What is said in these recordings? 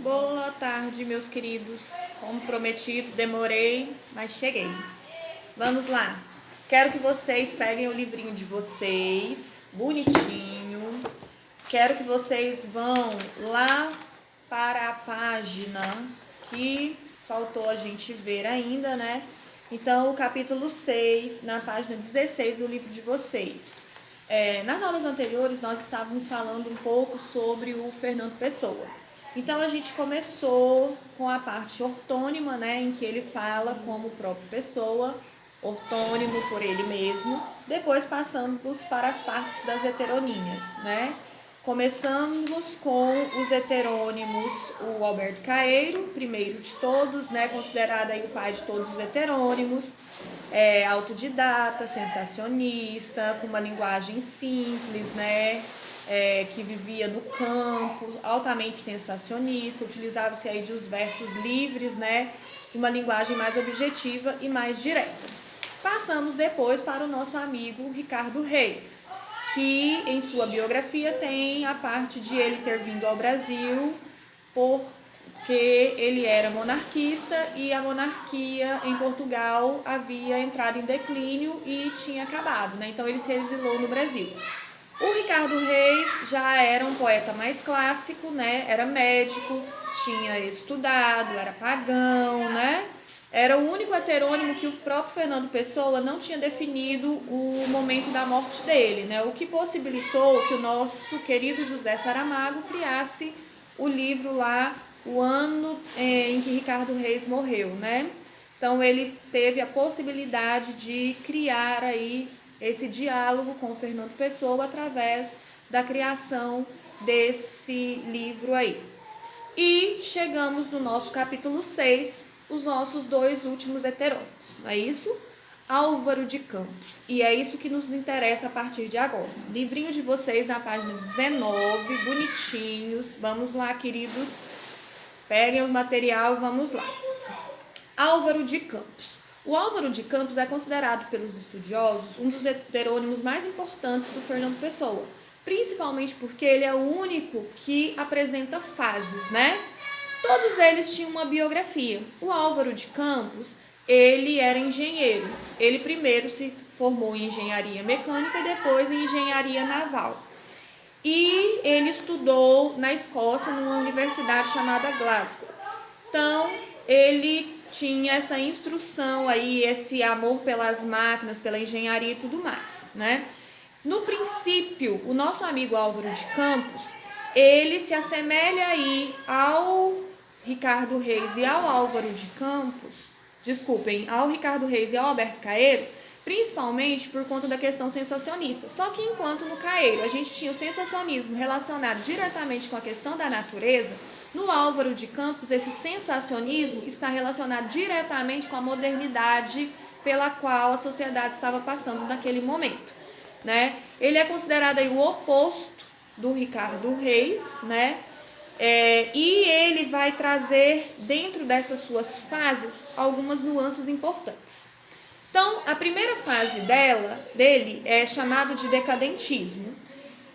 Boa tarde, meus queridos. Como prometido, demorei, mas cheguei. Vamos lá. Quero que vocês peguem o livrinho de vocês, bonitinho. Quero que vocês vão lá para a página que faltou a gente ver ainda, né? Então, o capítulo 6, na página 16 do livro de vocês. Nas aulas anteriores, nós estávamos falando um pouco sobre o Fernando Pessoa. Então, a gente começou com a parte ortônima, né, em que ele fala como o próprio Pessoa, ortônimo por ele mesmo. Depois passamos para as partes das heteronímias, né? Começamos com os heterônimos, o Alberto Caeiro, primeiro de todos, né, considerado aí o pai de todos os heterônimos, autodidata, sensacionista, com uma linguagem simples, né, que vivia no campo, altamente sensacionista, utilizava-se aí de os versos livres, né, de uma linguagem mais objetiva e mais direta. Passamos depois para o nosso amigo Ricardo Reis, que em sua biografia tem a parte de ele ter vindo ao Brasil porque ele era monarquista e a monarquia em Portugal havia entrado em declínio e tinha acabado, né? Então ele se exilou no Brasil. O Ricardo Reis já era um poeta mais clássico, né? Era médico, tinha estudado, era pagão, né? Era o único heterônimo que o próprio Fernando Pessoa não tinha definido o momento da morte dele, né? O que possibilitou que o nosso querido José Saramago criasse o livro lá, o ano em que Ricardo Reis morreu, né? Então ele teve a possibilidade de criar aí esse diálogo com o Fernando Pessoa através da criação desse livro aí. E chegamos no nosso capítulo 6, os nossos dois últimos heterônimos, não é isso? Álvaro de Campos. E é isso que nos interessa a partir de agora. Livrinho de vocês na página 19, bonitinhos. Vamos lá, queridos. Peguem o material e vamos lá. Álvaro de Campos. O Álvaro de Campos é considerado pelos estudiosos um dos heterônimos mais importantes do Fernando Pessoa, principalmente porque ele é o único que apresenta fases, né? Todos eles tinham uma biografia. O Álvaro de Campos, ele era engenheiro. Ele primeiro se formou em engenharia mecânica e depois em engenharia naval. E ele estudou na Escócia, numa universidade chamada Glasgow. Então, ele tinha essa instrução aí, esse amor pelas máquinas, pela engenharia e tudo mais, né? No princípio, o nosso amigo Álvaro de Campos, ele se assemelha aí ao Ricardo Reis e ao Álvaro de Campos, ao Ricardo Reis e ao Alberto Caeiro, principalmente por conta da questão sensacionista. Só que enquanto no Caeiro a gente tinha o sensacionismo relacionado diretamente com a questão da natureza, no Álvaro de Campos esse sensacionismo está relacionado diretamente com a modernidade pela qual a sociedade estava passando naquele momento, né? Ele é considerado aí o oposto do Ricardo Reis, né? E ele vai trazer dentro dessas suas fases algumas nuances importantes. Então, a primeira fase dele é chamado de decadentismo.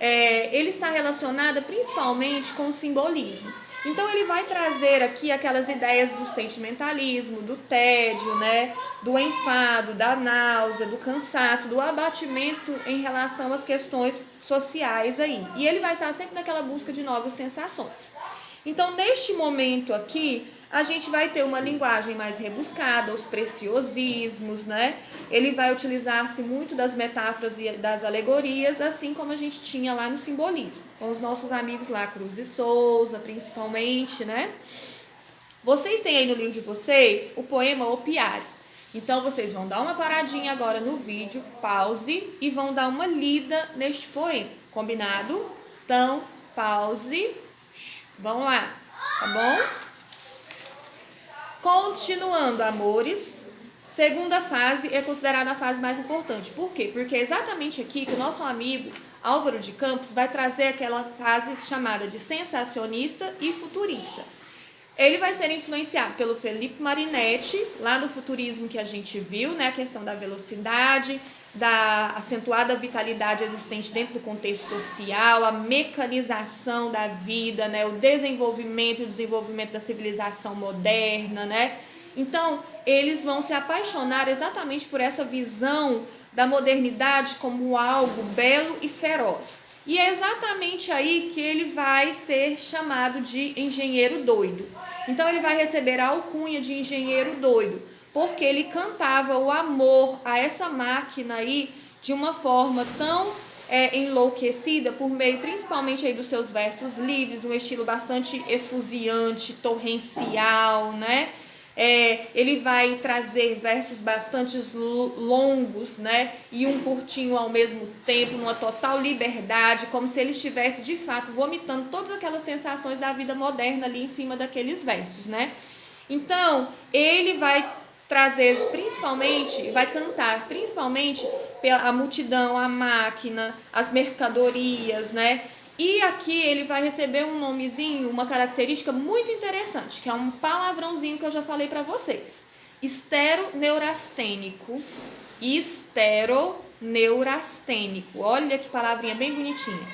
Ele está relacionada principalmente com o simbolismo. Então ele vai trazer aqui aquelas ideias do sentimentalismo, do tédio, né, do enfado, da náusea, do cansaço, do abatimento em relação às questões sociais aí. E ele vai estar sempre naquela busca de novas sensações. Então, neste momento aqui, a gente vai ter uma linguagem mais rebuscada, os preciosismos, né? Ele vai utilizar-se muito das metáforas e das alegorias, assim como a gente tinha lá no simbolismo, com os nossos amigos lá, Cruz e Souza, principalmente, né? Vocês têm aí no livro de vocês o poema Opiário. Então, vocês vão dar uma paradinha agora no vídeo, pause e vão dar uma lida neste poema, combinado? Então, pause, vão lá, tá bom? Continuando, amores, segunda fase é considerada a fase mais importante. Por quê? Porque é exatamente aqui que o nosso amigo Álvaro de Campos vai trazer aquela fase chamada de sensacionista e futurista. Ele vai ser influenciado pelo Felipe Marinetti, lá no futurismo que a gente viu, né? A questão da velocidade, da acentuada vitalidade existente dentro do contexto social, a mecanização da vida, né? O desenvolvimento e o desenvolvimento da civilização moderna, né? Então, eles vão se apaixonar exatamente por essa visão da modernidade como algo belo e feroz. E é exatamente aí que ele vai ser chamado de engenheiro doido. Então ele vai receber a alcunha de engenheiro doido, porque ele cantava o amor a essa máquina aí de uma forma tão enlouquecida, por meio principalmente aí dos seus versos livres, um estilo bastante esfuziante, torrencial, né? Ele vai trazer versos bastante longos, né? E um curtinho ao mesmo tempo, numa total liberdade, como se ele estivesse de fato vomitando todas aquelas sensações da vida moderna ali em cima daqueles versos, né? Então, ele vai trazer principalmente, vai cantar principalmente a multidão, a máquina, as mercadorias, né? E aqui ele vai receber um nomezinho, uma característica muito interessante, que é um palavrãozinho que eu já falei para vocês. Esteroneurastênico. Esteroneurastênico. Olha que palavrinha bem bonitinha.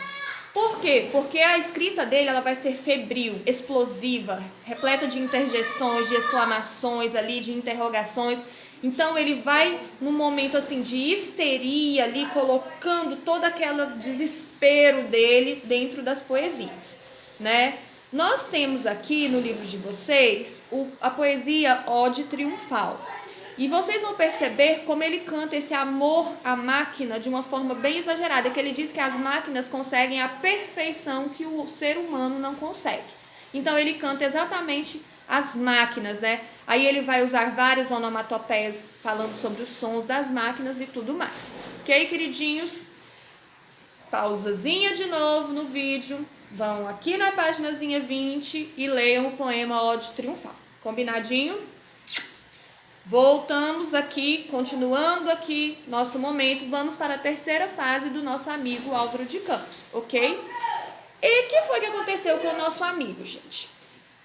Por quê? Porque a escrita dele ela vai ser febril, explosiva, repleta de interjeições, de exclamações ali, de interrogações. Então ele vai num momento assim de histeria ali, colocando todo aquele desespero dele dentro das poesias, né? Nós temos aqui no livro de vocês a poesia Ode Triunfal. E vocês vão perceber como ele canta esse amor à máquina de uma forma bem exagerada, que ele diz que as máquinas conseguem a perfeição que o ser humano não consegue. Então ele canta exatamente as máquinas, né? Aí ele vai usar várias onomatopeias falando sobre os sons das máquinas e tudo mais. Ok, queridinhos? Pausazinha de novo no vídeo. Vão aqui na páginazinha 20 e leiam o poema Ode Triunfal. Combinadinho? Voltamos aqui, continuando aqui nosso momento, vamos para a terceira fase do nosso amigo Álvaro de Campos, ok? E o que foi que aconteceu com o nosso amigo, gente?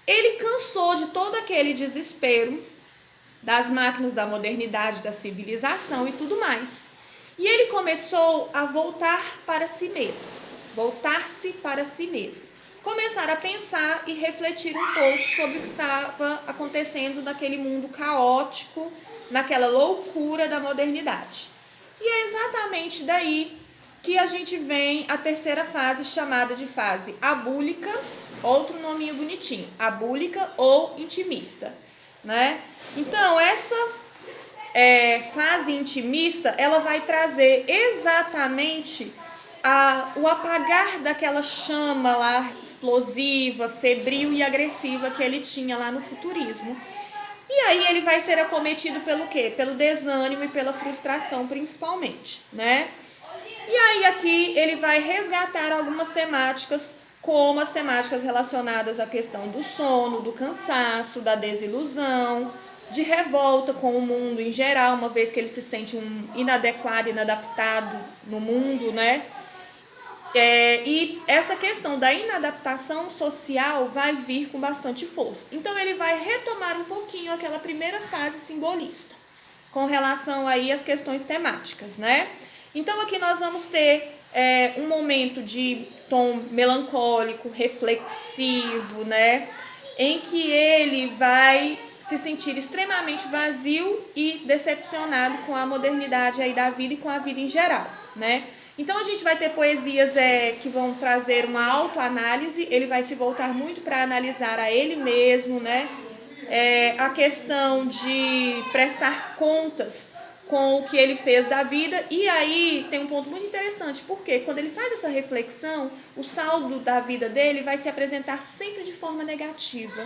Ele cansou de todo aquele desespero das máquinas, da modernidade, da civilização e tudo mais. E ele começou a voltar para si mesmo, voltar-se para si mesmo. Começar a pensar e refletir um pouco sobre o que estava acontecendo naquele mundo caótico, naquela loucura da modernidade. E é exatamente daí que a gente vem a terceira fase, chamada de fase abúlica, outro nominho bonitinho, abúlica ou intimista, né? Então, essa fase intimista, ela vai trazer exatamente o apagar daquela chama lá explosiva, febril e agressiva que ele tinha lá no futurismo. E aí ele vai ser acometido pelo quê? Pelo desânimo e pela frustração principalmente, né? E aí aqui ele vai resgatar algumas temáticas, como as temáticas relacionadas à questão do sono, do cansaço, da desilusão, de revolta com o mundo em geral, uma vez que ele se sente um inadequado, inadaptado no mundo, né? E essa questão da inadaptação social vai vir com bastante força. Então ele vai retomar um pouquinho aquela primeira fase simbolista, com relação aí às questões temáticas, né? Então aqui nós vamos ter um momento de tom melancólico, reflexivo, né? Em que ele vai se sentir extremamente vazio e decepcionado com a modernidade aí da vida e com a vida em geral, né? Então a gente vai ter poesias que vão trazer uma autoanálise, ele vai se voltar muito para analisar a ele mesmo, né? A questão de prestar contas com o que ele fez da vida. E aí tem um ponto muito interessante, porque quando ele faz essa reflexão, o saldo da vida dele vai se apresentar sempre de forma negativa.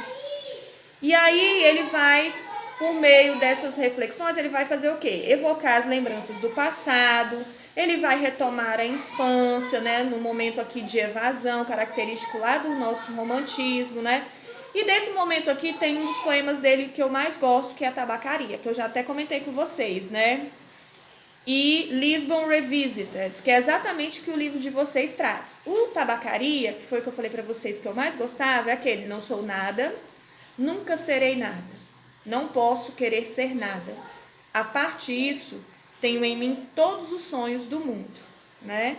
E aí ele vai, por meio dessas reflexões, ele vai fazer o quê? Evocar as lembranças do passado, ele vai retomar a infância, né? No momento aqui de evasão, característico lá do nosso romantismo, né? E desse momento aqui tem um dos poemas dele que eu mais gosto, que é a Tabacaria, que eu já até comentei com vocês, né? E Lisbon Revisited, que é exatamente o que o livro de vocês traz. O Tabacaria, que foi o que eu falei pra vocês que eu mais gostava, é aquele: não sou nada, Nunca serei nada. Não posso querer ser nada. A parte disso, tenho em mim todos os sonhos do mundo, né?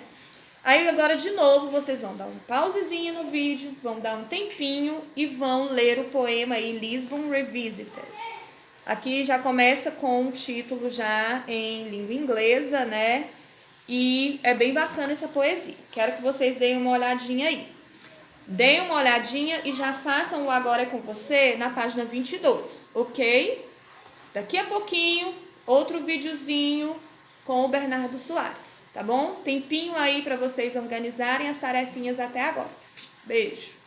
Aí agora de novo vocês vão dar um pausezinho no vídeo, vão dar um tempinho e vão ler o poema aí Lisbon Revisited. Aqui já começa com o título já em língua inglesa, né? E é bem bacana essa poesia. Quero que vocês deem uma olhadinha aí. Deem uma olhadinha e já façam o Agora é com Você na página 22, ok? Daqui a pouquinho, outro videozinho com o Bernardo Soares, tá bom? Tempinho aí para vocês organizarem as tarefinhas até agora. Beijo!